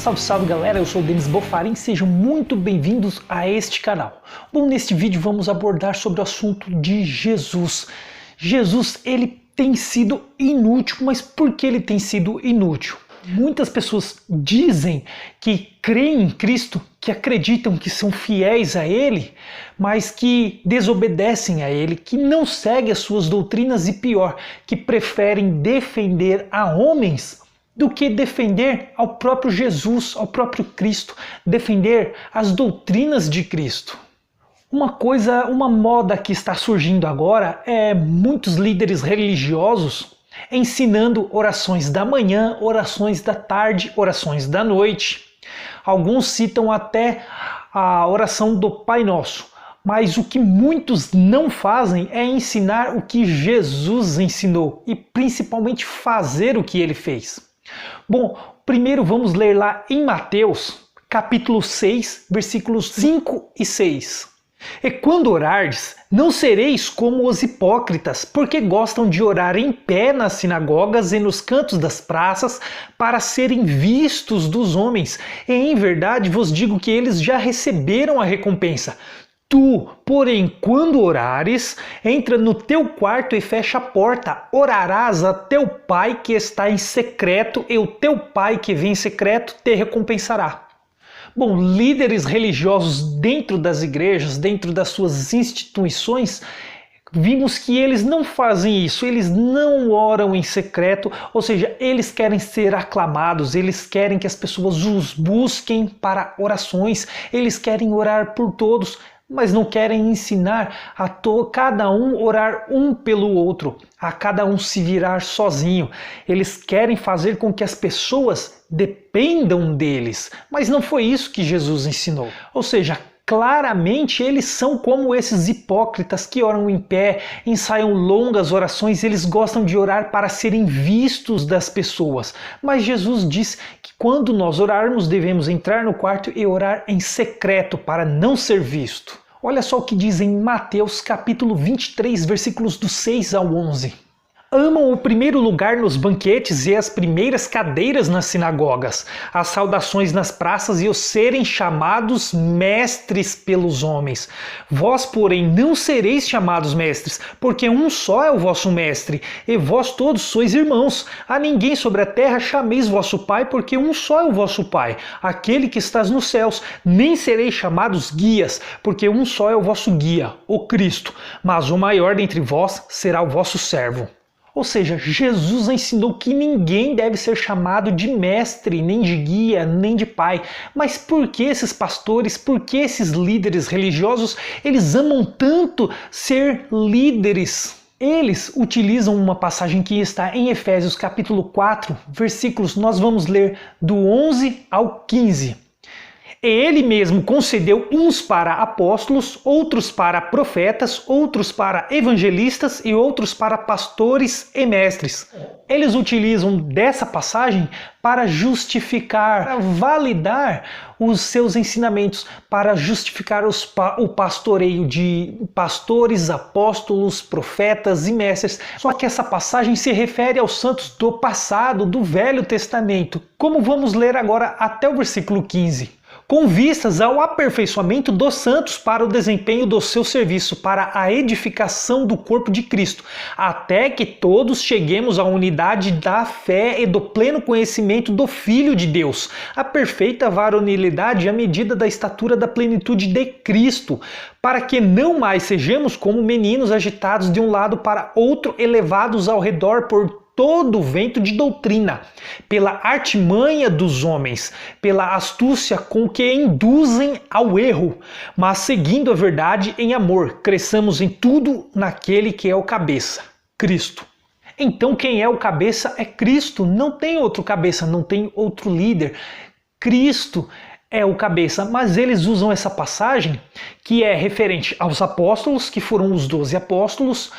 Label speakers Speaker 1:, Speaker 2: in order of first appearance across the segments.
Speaker 1: Salve, salve galera, eu sou o Denis Bofarin, sejam muito bem-vindos a este canal. Bom, neste vídeo vamos abordar sobre o assunto de Jesus. Jesus, ele tem sido inútil, mas por que ele tem sido inútil? Muitas pessoas dizem que creem em Cristo, que acreditam que são fiéis a Ele, mas que desobedecem a Ele, que não seguem as suas doutrinas e pior, que preferem defender a homens do que defender ao próprio Jesus, ao próprio Cristo, defender as doutrinas de Cristo. Uma moda que está surgindo agora é muitos líderes religiosos ensinando orações da manhã, orações da tarde, orações da noite. Alguns citam até a oração do Pai Nosso, mas o que muitos não fazem é ensinar o que Jesus ensinou e principalmente fazer o que ele fez. Bom, primeiro vamos ler lá em Mateus, capítulo 6, versículos 5 e 6. E quando orardes, não sereis como os hipócritas, porque gostam de orar em pé nas sinagogas e nos cantos das praças, para serem vistos dos homens. E em verdade vos digo que eles já receberam a recompensa. Tu, porém, quando orares, entra no teu quarto e fecha a porta. Orarás a teu Pai que está em secreto, e o teu Pai que vem em secreto te recompensará. Bom, líderes religiosos dentro das igrejas, dentro das suas instituições, vimos que eles não fazem isso, eles não oram em secreto, ou seja, eles querem ser aclamados, eles querem que as pessoas os busquem para orações, eles querem orar por todos, mas não querem ensinar a cada um orar um pelo outro, a cada um se virar sozinho. Eles querem fazer com que as pessoas dependam deles, mas não foi isso que Jesus ensinou. Ou seja, claramente eles são como esses hipócritas que oram em pé, ensaiam longas orações, eles gostam de orar para serem vistos das pessoas. Mas Jesus diz que quando nós orarmos devemos entrar no quarto e orar em secreto para não ser visto. Olha só o que diz em Mateus capítulo 23, versículos do 6 ao 11. Amam o primeiro lugar nos banquetes e as primeiras cadeiras nas sinagogas, as saudações nas praças e os serem chamados mestres pelos homens. Vós, porém, não sereis chamados mestres, porque um só é o vosso mestre, e vós todos sois irmãos. A ninguém sobre a terra chameis vosso Pai, porque um só é o vosso Pai, aquele que estás nos céus. Nem sereis chamados guias, porque um só é o vosso guia, o Cristo. Mas o maior dentre vós será o vosso servo. Ou seja, Jesus ensinou que ninguém deve ser chamado de mestre, nem de guia, nem de pai. Mas por que esses pastores, por que esses líderes religiosos, eles amam tanto ser líderes? Eles utilizam uma passagem que está em Efésios capítulo 4, versículos, nós vamos ler do 11 ao 15. Ele mesmo concedeu uns para apóstolos, outros para profetas, outros para evangelistas e outros para pastores e mestres. Eles utilizam dessa passagem para justificar, para validar os seus ensinamentos, para justificar o pastoreio de pastores, apóstolos, profetas e mestres. Só que essa passagem se refere aos santos do passado, do Velho Testamento, como vamos ler agora até o versículo 15. Com vistas ao aperfeiçoamento dos santos para o desempenho do seu serviço, para a edificação do corpo de Cristo, até que todos cheguemos à unidade da fé e do pleno conhecimento do Filho de Deus, a perfeita varonilidade à medida da estatura da plenitude de Cristo, para que não mais sejamos como meninos agitados de um lado para outro, elevados ao redor por todo o vento de doutrina, pela artimanha dos homens, pela astúcia com que induzem ao erro, mas seguindo a verdade em amor, cresçamos em tudo naquele que é o cabeça, Cristo. Então quem é o cabeça é Cristo, não tem outro cabeça, não tem outro líder. Cristo é o cabeça, mas eles usam essa passagem que é referente aos apóstolos, que foram os 12 apóstolos,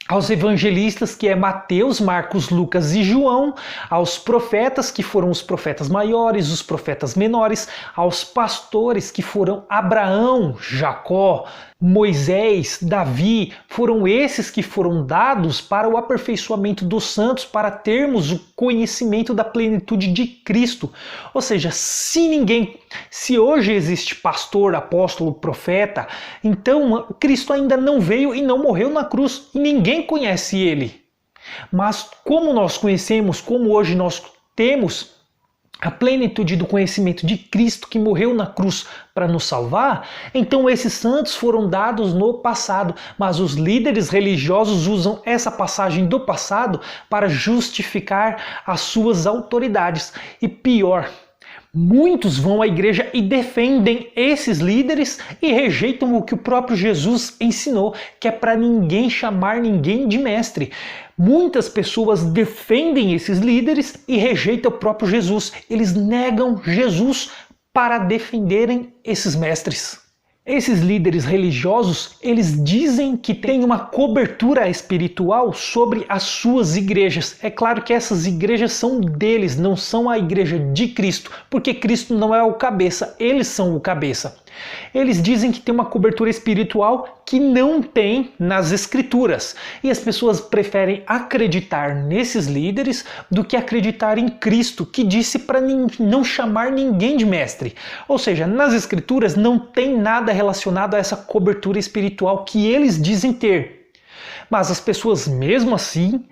Speaker 1: aos evangelistas, que é Mateus, Marcos, Lucas e João, aos profetas, que foram os profetas maiores, os profetas menores, aos pastores, que foram Abraão, Jacó, Moisés, Davi, foram esses que foram dados para o aperfeiçoamento dos santos, para termos o conhecimento da plenitude de Cristo. Ou seja, se hoje existe pastor, apóstolo, profeta, então Cristo ainda não veio e não morreu na cruz e ninguém conhece ele. Mas como nós conhecemos, como hoje nós temos a plenitude do conhecimento de Cristo que morreu na cruz para nos salvar, então esses santos foram dados no passado, mas os líderes religiosos usam essa passagem do passado para justificar as suas autoridades. E pior, muitos vão à igreja e defendem esses líderes e rejeitam o que o próprio Jesus ensinou, que é para ninguém chamar ninguém de mestre. Muitas pessoas defendem esses líderes e rejeitam o próprio Jesus. Eles negam Jesus para defenderem esses mestres. Esses líderes religiosos, eles dizem que tem uma cobertura espiritual sobre as suas igrejas. É claro que essas igrejas são deles, não são a igreja de Cristo, porque Cristo não é o cabeça, eles são o cabeça. Eles dizem que tem uma cobertura espiritual que não tem nas Escrituras. E as pessoas preferem acreditar nesses líderes do que acreditar em Cristo, que disse para não chamar ninguém de mestre. Ou seja, nas Escrituras não tem nada relacionado a essa cobertura espiritual que eles dizem ter. Mas as pessoas, mesmo assim,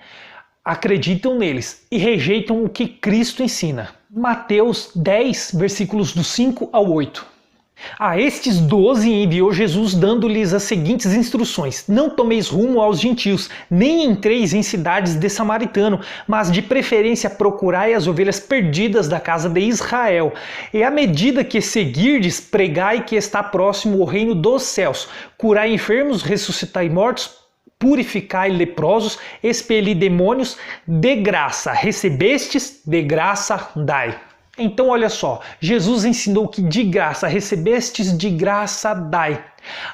Speaker 1: acreditam neles e rejeitam o que Cristo ensina. Mateus 10, versículos do 5 ao 8. A estes 12 enviou Jesus, dando-lhes as seguintes instruções: não tomeis rumo aos gentios, nem entreis em cidades de samaritano, mas de preferência procurai as ovelhas perdidas da casa de Israel. E à medida que seguirdes, pregai que está próximo o reino dos céus. Curai enfermos, ressuscitai mortos, purificai leprosos, expeli demônios, de graça recebestes, de graça dai. Então olha só, Jesus ensinou que de graça recebestes, de graça dai.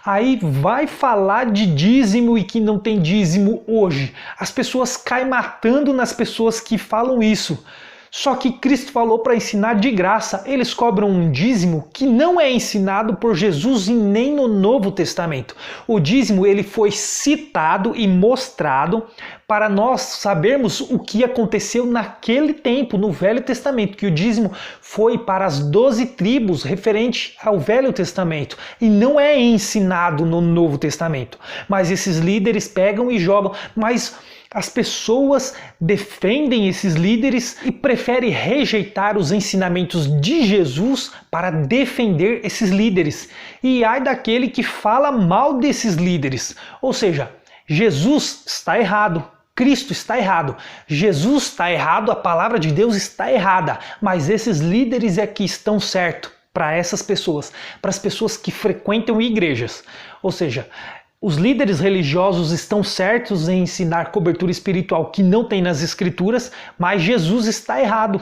Speaker 1: Aí vai falar de dízimo e que não tem dízimo hoje. As pessoas caem matando nas pessoas que falam isso. Só que Cristo falou para ensinar de graça. Eles cobram um dízimo que não é ensinado por Jesus e nem no Novo Testamento. O dízimo ele foi citado e mostrado para nós sabermos o que aconteceu naquele tempo, no Velho Testamento, que o dízimo foi para as 12 tribos referente ao Velho Testamento e não é ensinado no Novo Testamento. Mas esses líderes pegam e jogam, mas as pessoas defendem esses líderes e preferem rejeitar os ensinamentos de Jesus para defender esses líderes. E ai daquele que fala mal desses líderes. Ou seja, Jesus está errado, Cristo está errado, Jesus está errado, a palavra de Deus está errada, mas esses líderes é que estão certos para essas pessoas, para as pessoas que frequentam igrejas. Ou seja, os líderes religiosos estão certos em ensinar cobertura espiritual que não tem nas Escrituras, mas Jesus está errado.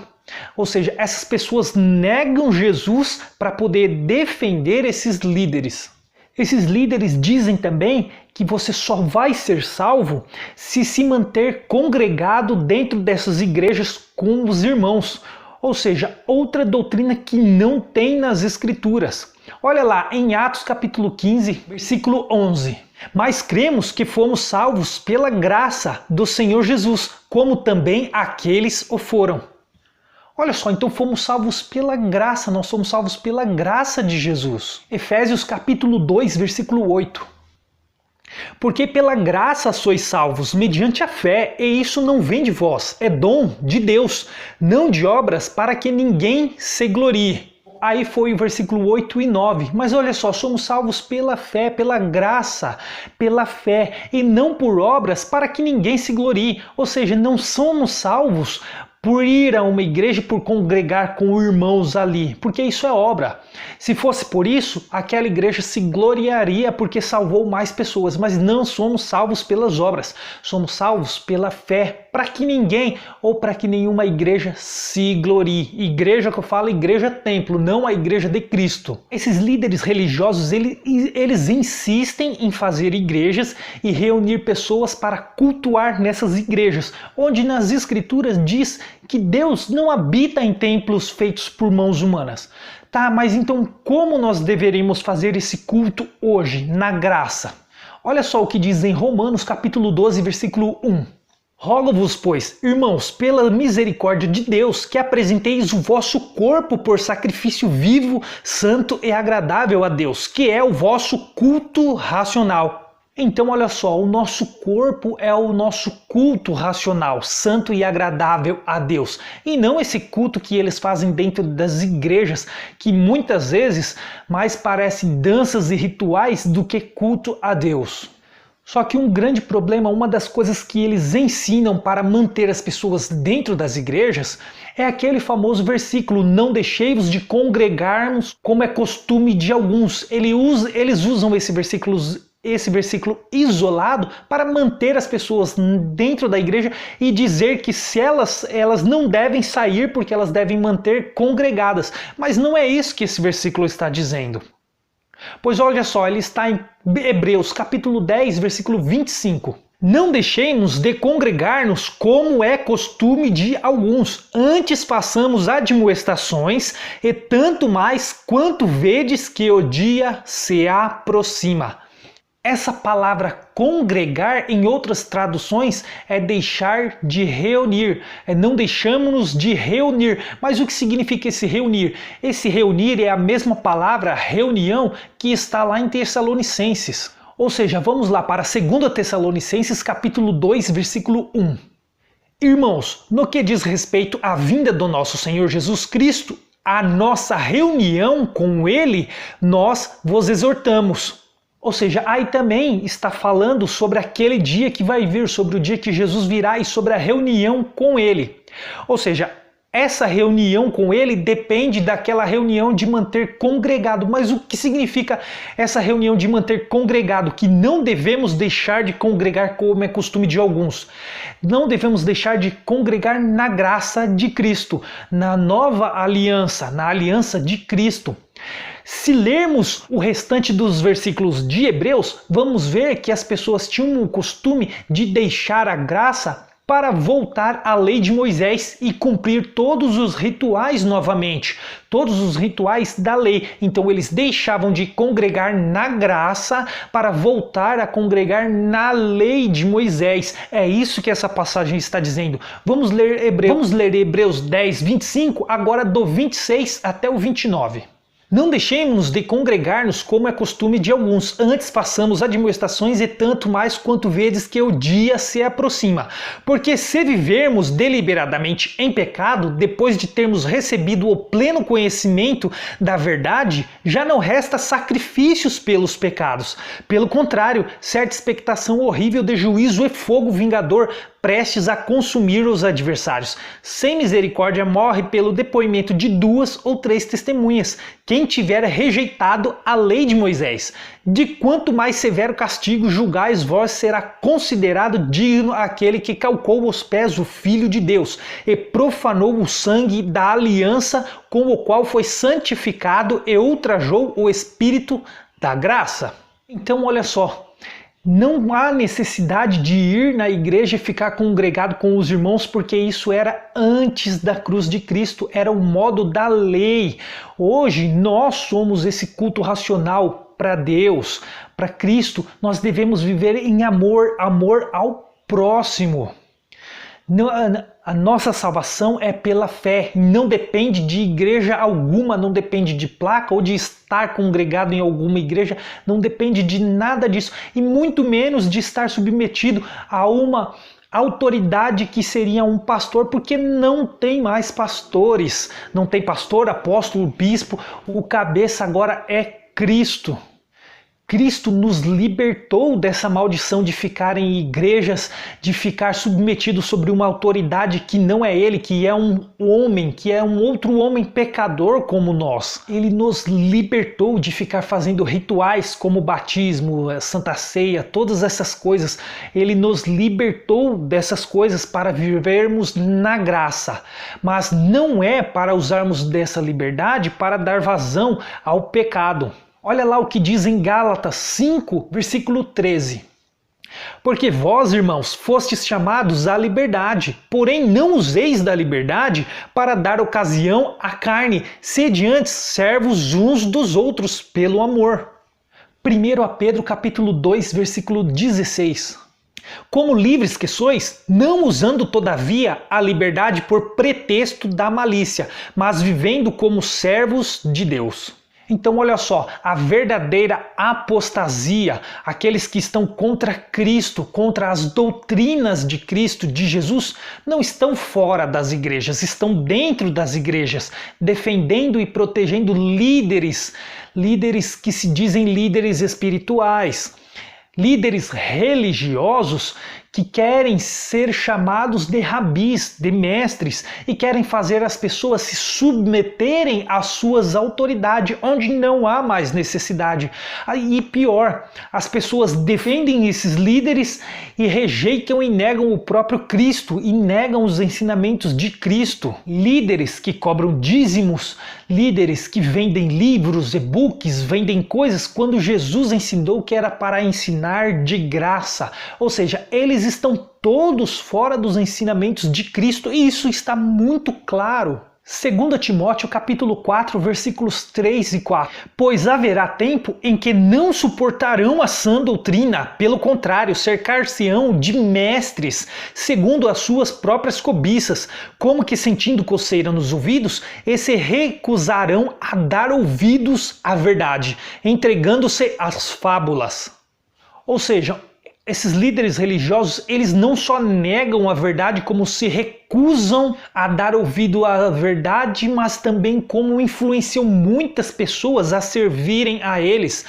Speaker 1: Ou seja, essas pessoas negam Jesus para poder defender esses líderes. Esses líderes dizem também que você só vai ser salvo se manter congregado dentro dessas igrejas com os irmãos. Ou seja, outra doutrina que não tem nas Escrituras. Olha lá, em Atos capítulo 15, versículo 11. Mas cremos que fomos salvos pela graça do Senhor Jesus, como também aqueles o foram. Olha só, então fomos salvos pela graça, nós somos salvos pela graça de Jesus. Efésios capítulo 2, versículo 8. Porque pela graça sois salvos, mediante a fé, e isso não vem de vós, é dom de Deus, não de obras, para que ninguém se glorie. Aí foi o versículo 8 e 9, mas olha só, somos salvos pela fé, pela graça, pela fé, e não por obras, para que ninguém se glorie. Ou seja, não somos salvos por ir a uma igreja, por congregar com irmãos ali, porque isso é obra. Se fosse por isso, aquela igreja se gloriaria porque salvou mais pessoas, mas não somos salvos pelas obras, somos salvos pela fé, para que ninguém ou para que nenhuma igreja se glorie. Igreja que eu falo, igreja templo, não a igreja de Cristo. Esses líderes religiosos, eles insistem em fazer igrejas e reunir pessoas para cultuar nessas igrejas, onde nas Escrituras diz que Deus não habita em templos feitos por mãos humanas. Tá, mas então como nós deveríamos fazer esse culto hoje, na graça? Olha só o que diz em Romanos capítulo 12, versículo 1. Rogo-vos, pois, irmãos, pela misericórdia de Deus, que apresenteis o vosso corpo por sacrifício vivo, santo e agradável a Deus, que é o vosso culto racional. Então, olha só, o nosso corpo é o nosso culto racional, santo e agradável a Deus. E não esse culto que eles fazem dentro das igrejas, que muitas vezes mais parece danças e rituais do que culto a Deus. Só que um grande problema, uma das coisas que eles ensinam para manter as pessoas dentro das igrejas, é aquele famoso versículo, não deixei-vos de congregarmos como é costume de alguns. Eles usam esse versículo isolado para manter as pessoas dentro da igreja e dizer que se elas não devem sair porque elas devem manter congregadas. Mas não é isso que esse versículo está dizendo. Pois olha só, ele está em Hebreus capítulo 10, versículo 25. Não deixemos de congregar-nos como é costume de alguns, antes façamos admoestações, e tanto mais quanto vedes que o dia se aproxima. Essa palavra congregar, em outras traduções, é deixar de reunir, não deixamos-nos de reunir. Mas o que significa esse reunir? Esse reunir é a mesma palavra reunião que está lá em Tessalonicenses. Ou seja, vamos lá para 2 Tessalonicenses capítulo 2, versículo 1. Irmãos, no que diz respeito à vinda do nosso Senhor Jesus Cristo, a nossa reunião com Ele, nós vos exortamos. Ou seja, aí também está falando sobre aquele dia que vai vir, sobre o dia que Jesus virá e sobre a reunião com Ele. Ou seja, essa reunião com Ele depende daquela reunião de manter congregado. Mas o que significa essa reunião de manter congregado? Que não devemos deixar de congregar como é costume de alguns. Não devemos deixar de congregar na graça de Cristo, na nova aliança, na aliança de Cristo. Se lermos o restante dos versículos de Hebreus, vamos ver que as pessoas tinham o costume de deixar a graça para voltar à lei de Moisés e cumprir todos os rituais novamente, todos os rituais da lei. Então eles deixavam de congregar na graça para voltar a congregar na lei de Moisés. É isso que essa passagem está dizendo. Vamos ler Hebreus 10, 25, agora do 26 até o 29. Não deixemos de congregar-nos como é costume de alguns, antes façamos admoestações e tanto mais quanto vedes que o dia se aproxima. Porque se vivermos deliberadamente em pecado, depois de termos recebido o pleno conhecimento da verdade, já não resta sacrifícios pelos pecados. Pelo contrário, certa expectação horrível de juízo e fogo vingador, prestes a consumir os adversários. Sem misericórdia morre pelo depoimento de 2 ou 3 testemunhas, quem tiver rejeitado a lei de Moisés. De quanto mais severo castigo julgais vós, será considerado digno aquele que calcou aos pés o Filho de Deus e profanou o sangue da aliança com o qual foi santificado e ultrajou o Espírito da graça. Então olha só, não há necessidade de ir na igreja e ficar congregado com os irmãos, porque isso era antes da cruz de Cristo, era o modo da lei. Hoje nós somos esse culto racional para Deus, para Cristo. Nós devemos viver em amor ao próximo. A nossa salvação é pela fé, não depende de igreja alguma, não depende de placa ou de estar congregado em alguma igreja, não depende de nada disso e muito menos de estar submetido a uma autoridade que seria um pastor, porque não tem mais pastores, não tem pastor, apóstolo, bispo, o cabeça agora é Cristo. Cristo nos libertou dessa maldição de ficar em igrejas, de ficar submetido sobre uma autoridade que não é Ele, que é um homem, que é um outro homem pecador como nós. Ele nos libertou de ficar fazendo rituais como batismo, Santa Ceia, todas essas coisas. Ele nos libertou dessas coisas para vivermos na graça. Mas não é para usarmos dessa liberdade para dar vazão ao pecado. Olha lá o que diz em Gálatas 5, versículo 13. Porque vós, irmãos, fostes chamados à liberdade, porém não useis da liberdade para dar ocasião à carne, sede antes servos uns dos outros pelo amor. 1 Pedro capítulo 2, versículo 16. Como livres que sois, não usando todavia a liberdade por pretexto da malícia, mas vivendo como servos de Deus. Então olha só, a verdadeira apostasia, aqueles que estão contra Cristo, contra as doutrinas de Cristo, de Jesus, não estão fora das igrejas, estão dentro das igrejas, defendendo e protegendo líderes que se dizem líderes espirituais, líderes religiosos que querem ser chamados de rabis, de mestres, e querem fazer as pessoas se submeterem às suas autoridades, onde não há mais necessidade. E pior, as pessoas defendem esses líderes e rejeitam e negam o próprio Cristo, e negam os ensinamentos de Cristo. Líderes que cobram dízimos, líderes que vendem livros, e-books, vendem coisas, quando Jesus ensinou que era para ensinar de graça. Ou seja, eles estão todos fora dos ensinamentos de Cristo, e isso está muito claro. 2 Timóteo capítulo 4, versículos 3 e 4. Pois haverá tempo em que não suportarão a sã doutrina, pelo contrário, cercar-se-ão de mestres, segundo as suas próprias cobiças, como que sentindo coceira nos ouvidos, e se recusarão a dar ouvidos à verdade, entregando-se às fábulas. Ou seja, esses líderes religiosos, eles não só negam a verdade, como se recusam a dar ouvido à verdade, mas também como influenciam muitas pessoas a servirem a eles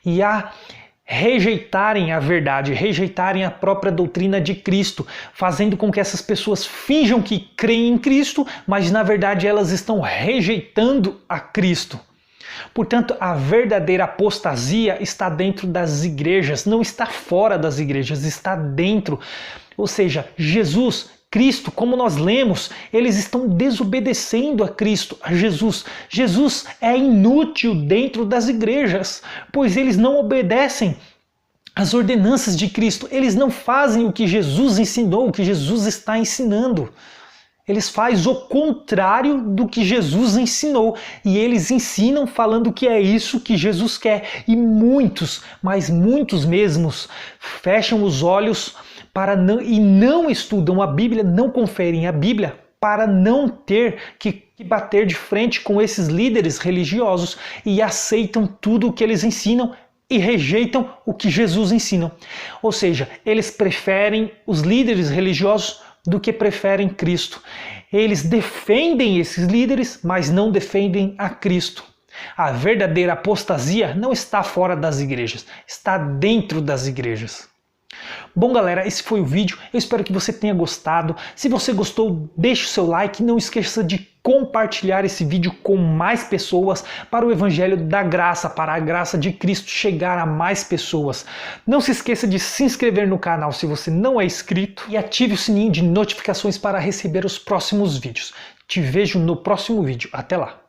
Speaker 1: e a rejeitarem a verdade, rejeitarem a própria doutrina de Cristo, fazendo com que essas pessoas finjam que creem em Cristo, mas na verdade elas estão rejeitando a Cristo. Portanto, a verdadeira apostasia está dentro das igrejas, não está fora das igrejas, está dentro. Ou seja, Jesus, Cristo, como nós lemos, eles estão desobedecendo a Cristo, a Jesus. Jesus é inútil dentro das igrejas, pois eles não obedecem às ordenanças de Cristo, eles não fazem o que Jesus ensinou, o que Jesus está ensinando. Eles fazem o contrário do que Jesus ensinou. E eles ensinam falando que é isso que Jesus quer. E muitos, mas muitos mesmos, fecham os olhos e não estudam a Bíblia, não conferem a Bíblia, para não ter que bater de frente com esses líderes religiosos, e aceitam tudo o que eles ensinam e rejeitam o que Jesus ensina. Ou seja, eles preferem os líderes religiosos do que preferem Cristo. Eles defendem esses líderes, mas não defendem a Cristo. A verdadeira apostasia não está fora das igrejas, está dentro das igrejas. Bom, galera, esse foi o vídeo. Eu espero que você tenha gostado. Se você gostou, deixe o seu like. Não esqueça de compartilhar esse vídeo com mais pessoas para o Evangelho da Graça, para a graça de Cristo chegar a mais pessoas. Não se esqueça de se inscrever no canal se você não é inscrito e ative o sininho de notificações para receber os próximos vídeos. Te vejo no próximo vídeo. Até lá!